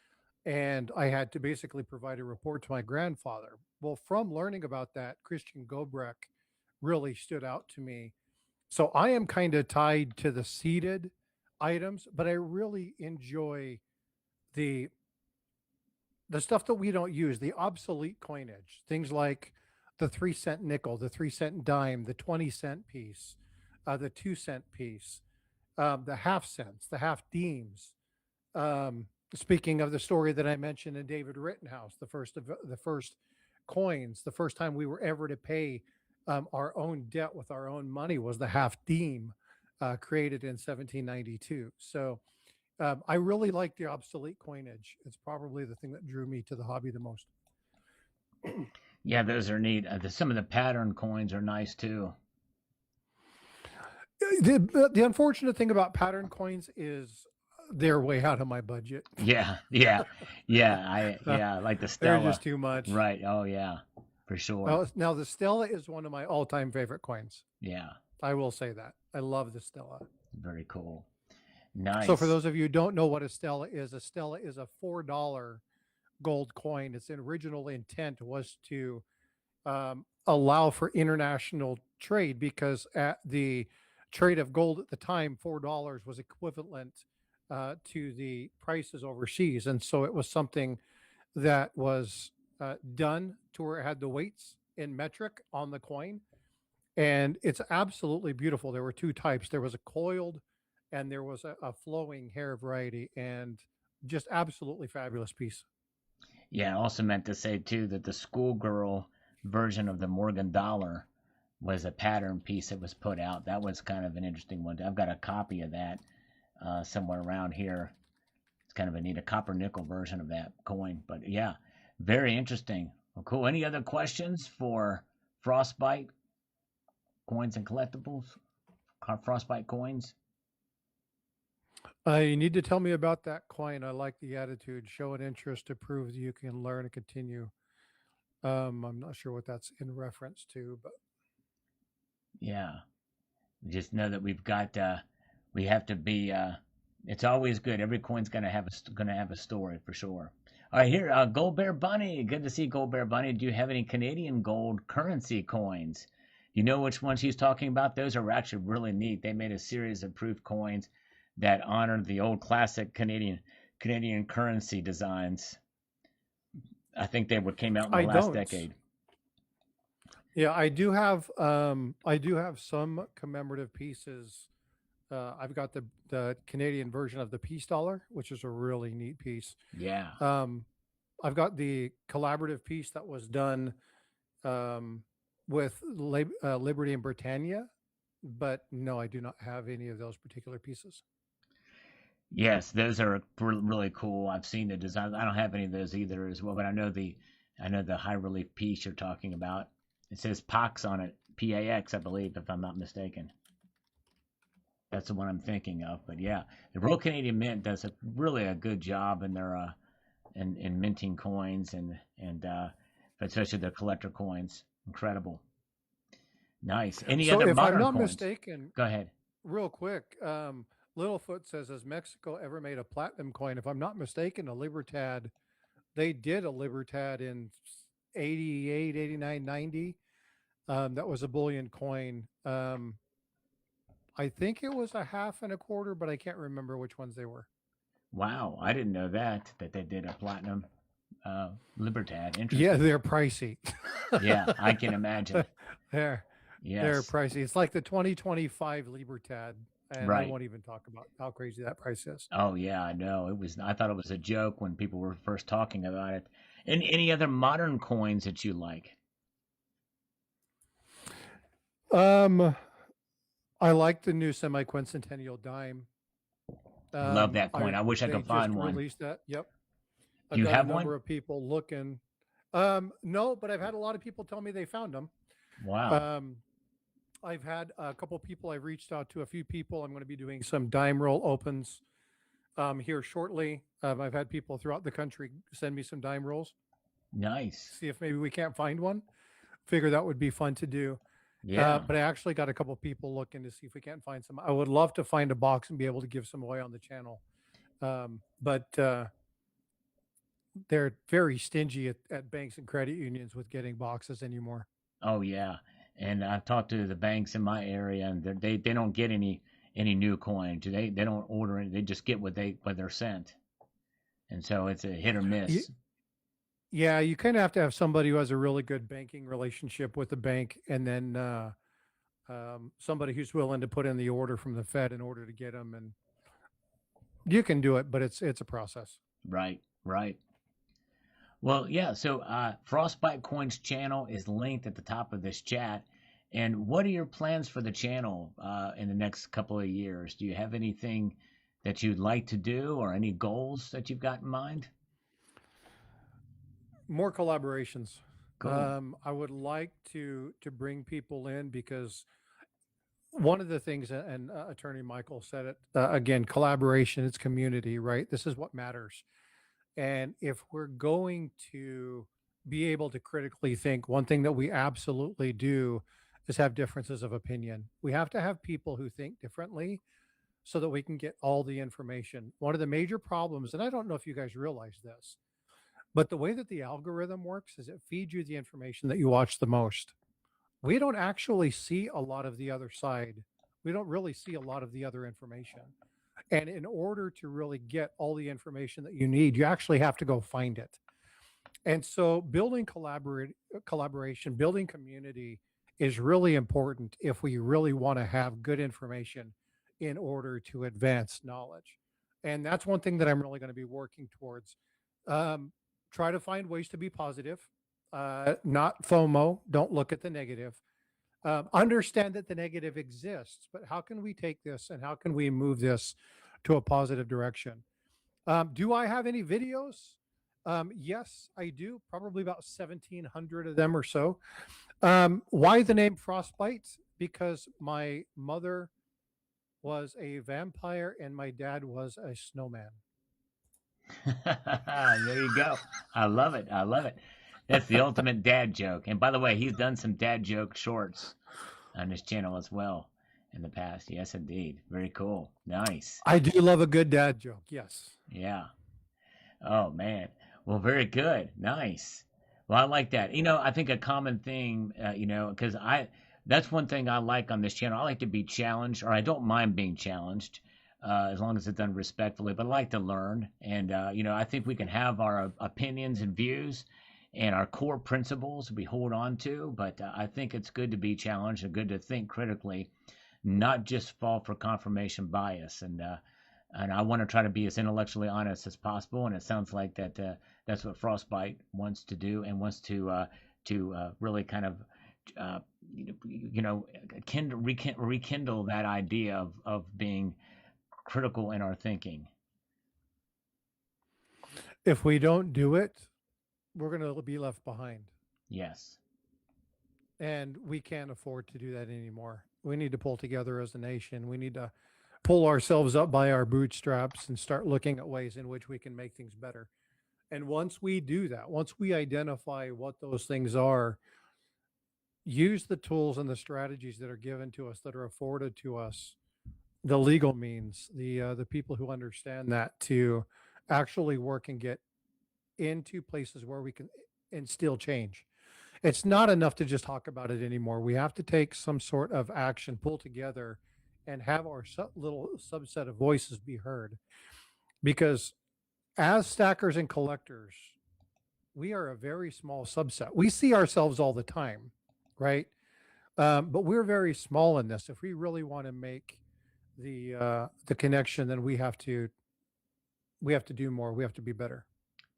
and I had to basically provide a report to my grandfather. Well, from learning about that, Christian Gobrecht really stood out to me. So I am kind of tied to the seated items, but I really enjoy the the stuff that we don't use, the obsolete coinage, things like the 3 cent nickel, the 3 cent dime, the 20 cent piece, the 2 cent piece, the half cents, the half deems. Speaking of the story that I mentioned in David Rittenhouse, the first coins, the first time we were ever to pay our own debt with our own money was the half deem, created in 1792. So I really like the obsolete coinage. It's probably the thing that drew me to the hobby the most. yeah, those are neat. Some of the pattern coins are nice too. The unfortunate thing about pattern coins is they're way out of my budget. Yeah, yeah, yeah. Like the They're Stella. just too much. Right. Oh yeah, for sure. Well, now the Stella is one of my all-time favorite coins. Yeah, I will say that. I love the Stella. very cool. Nice. So for those of you who don't know what a Stella is a $4 gold coin. Its original intent was to allow for international trade, because at the trade of gold at the time, $4 was equivalent to the prices overseas, and so it was something that was done to where it had the weights in metric on the coin, and it's absolutely beautiful. There were two types. There was a coiled, and there was a flowing hair variety, and just absolutely fabulous piece. Yeah, I also meant to say too that the schoolgirl version of the Morgan dollar was a pattern piece that was put out. That was kind of an interesting one. I've got a copy of that somewhere around here. It's kind of a neat, a copper nickel version of that coin. But yeah, very interesting. Well, cool. Any other questions for Frostbite coins and collectibles? Frostbite coins? You need to tell me about that coin. I like the attitude. Show an interest to prove that you can learn and continue. I'm not sure what that's in reference to, but Yeah. Just know that we've got we have to be it's always good. Every coin's gonna have a story for sure. All right, here, Gold Bear Bunny. Good to see Gold Bear Bunny. Do you have any Canadian gold currency coins? You know which ones he's talking about? Those are actually really neat. They made a series of proof coins that honored the old classic Canadian currency designs. I think they came out in the I last don't. decade. Yeah, I do have some commemorative pieces. I've got the Canadian version of the peace dollar, which is a really neat piece. Yeah. I've got the collaborative piece that was done um, with Liberty and Britannia, but no, I do not have any of those particular pieces. Yes, those are really cool. I've seen the design. I don't have any of those either as well, but I know the high relief piece you're talking about. It says PAX on it, PAX, I believe, if I'm not mistaken. That's the one I'm thinking of. But yeah, the Royal Canadian Mint does really a good job in their in minting coins, and especially the collector coins. Incredible. Nice. Any So other if I'm modern not coins? mistaken, Go ahead. real quick, Littlefoot says, has Mexico ever made a platinum coin? If I'm not mistaken, a Libertad, they did a Libertad in 88, 89, 90. That was a bullion coin. I think it was a half and a quarter, but I can't remember which ones they were. Wow, I didn't know that they did a platinum Libertad. Yeah, Interesting. they're pricey. Yeah, I can imagine. they're they're Yes. pricey. It's like the 2025 Libertad, and I Right. won't even talk about how crazy that price is. Oh yeah, I know. It was I thought it was a joke when people were first talking about it. And any other modern coins that you like? Um, I like the new semi-quincentennial dime. Love that coin. I I wish I They could just find one. released that. Yep, I Do you got a have one? number of people looking. No, but I've had a lot of people tell me they found them. Wow. Um, I've had a couple people. I've reached out to a few people. I'm going to be doing some dime roll opens here shortly. I've had people throughout the country send me some dime rolls. Nice. See if maybe we can't find one. Figure that would be fun to do. Yeah. But I actually got a couple people looking to see if we can't find some. I would love to find a box and be able to give some away on the channel. But they're very stingy at banks and credit unions with getting boxes anymore. Oh yeah. And I've talked to the banks in my area, and they don't get any new coins. They don't order it. They just get what they're sent, and so it's a hit or Y- miss. Yeah, you kind of have to have somebody who has a really good banking relationship with the bank, and then somebody who's willing to put in the order from the Fed in order to get them. And you can do it, but it's a process. Right. Right. Well, yeah. So Frostbite Coins channel is linked at the top of this chat. And what are your plans for the channel in the next couple of years? Do you have anything that you'd like to do, or any goals that you've got in mind? More collaborations. Cool. I would like to bring people in because one of the things, and Attorney Michael said it again, collaboration, it's community, right? This is what matters. And if we're going to be able to critically think, one thing that we absolutely do is have differences of opinion. We have to have people who think differently so that we can get all the information. One of the major problems, and I don't know if you guys realize this, but the way that the algorithm works is it feeds you the information that you watch the most. We don't actually see a lot of the other side. We don't really see a lot of the other information. And in order to really get all the information that you need, you actually have to go find it. And so building collaboration, building community is really important if we really want to have good information in order to advance knowledge. And that's one thing that I'm really going to be working towards. Um, Try to find ways to be positive, not FOMO. Don't look at the negative. Understand that the negative exists, but how can we take this and how can we move this to a positive direction? Do I have any videos? Yes, I do. Probably about 1,700 of them or so. Why the name Frostbite? Because my mother was a vampire and my dad was a snowman. There you go. I love it. I love it. That's the ultimate dad joke. And by the way, he's done some dad joke shorts on his channel as well in the past. Yes, indeed. Very cool. Nice. I do love a good dad joke. Yes. Yeah. Oh man. Well, very good. Nice. Well, I like that. I think a common thing, because that's one thing I like on this channel. I like to be challenged, or I don't mind being challenged, as long as it's done respectfully. But I like to learn, and I think we can have our opinions and views, and our core principles we hold on to. But I think it's good to be challenged and good to think critically, not just fall for confirmation bias. And I want to try to be as intellectually honest as possible. And it sounds like that's what Frostbite wants to do, and wants to really kind of uh, rekindle that idea of being critical in our thinking. If we don't do it, we're going to be left behind. Yes. And we can't afford to do that anymore. We need to pull together as a nation. We need to pull ourselves up by our bootstraps and start looking at ways in which we can make things better. And once we do that, once we identify what those things are, use the tools and the strategies that are given to us, that are afforded to us, the legal means, the people who understand that, to actually work and get into places where we can instill change. It's not enough to just talk about it anymore. We have to take some sort of action, pull together, and have our little subset of voices be heard. Because as stackers and collectors, we are a very small subset. We see ourselves all the time, right? But we're very small in this. If we really want to make the connection, then we have to do more. We have to be better.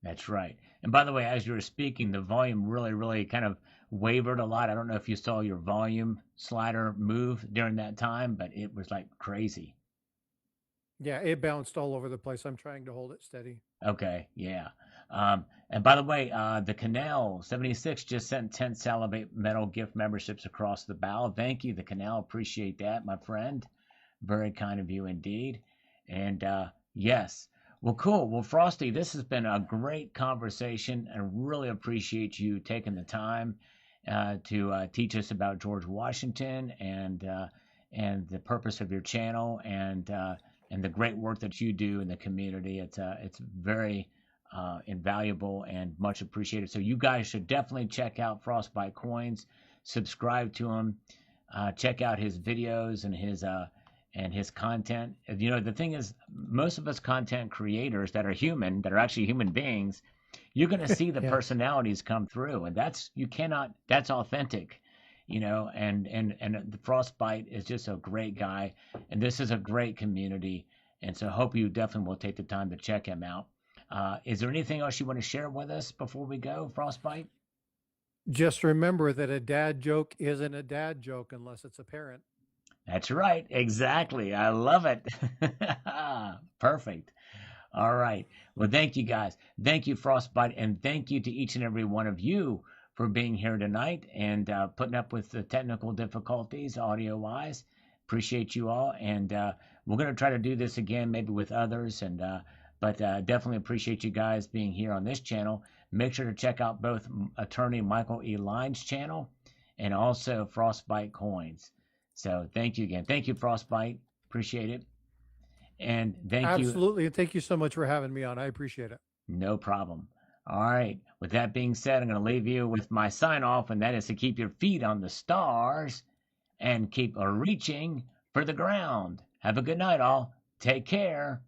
That's right. And by the way, as you were speaking, the volume really, really kind of wavered a lot. I don't know if you saw your volume slider move during that time, but it was like crazy. Yeah, it bounced all over the place. I'm trying to hold it steady. Okay, yeah. And by the way, the Canal 76 just sent 10 Salivate Metal gift memberships across the bow. Thank you, the Canal. Appreciate that, my friend. Very kind of you indeed. And yes. Well, cool. Well, Frosty, this has been a great conversation. I really appreciate you taking the time to teach us about George Washington and the purpose of your channel and the great work that you do in the community. It's very invaluable and much appreciated. So you guys should definitely check out Frostbite Coins, subscribe to him, check out his videos and his content. You know, the thing is, most of us content creators that are human, that are actually human beings, you're going to see the Yeah. personalities come through, and that's authentic, you know. And the Frostbite is just a great guy, and this is a great community, and so I hope you definitely will take the time to check him out. Is there anything else you want to share with us before we go, Frostbite? Just remember that a dad joke isn't a dad joke unless it's a parent. That's right. Exactly. I love it. Perfect. All right. Well, thank you guys. Thank you, Frostbite. And thank you to each and every one of you for being here tonight and putting up with the technical difficulties audio wise. Appreciate you all. And we're going to try to do this again, maybe with others. But definitely appreciate you guys being here on this channel. Make sure to check out both attorney Michael Eline's channel and also Frostbite Coins. So thank you again. Thank you, Frostbite. Appreciate it. And thank you. Absolutely. And thank you so much for having me on. I appreciate it. No problem. All right. With that being said, I'm going to leave you with my sign off, and that is to keep your feet on the stars and keep reaching for the ground. Have a good night, all. Take care.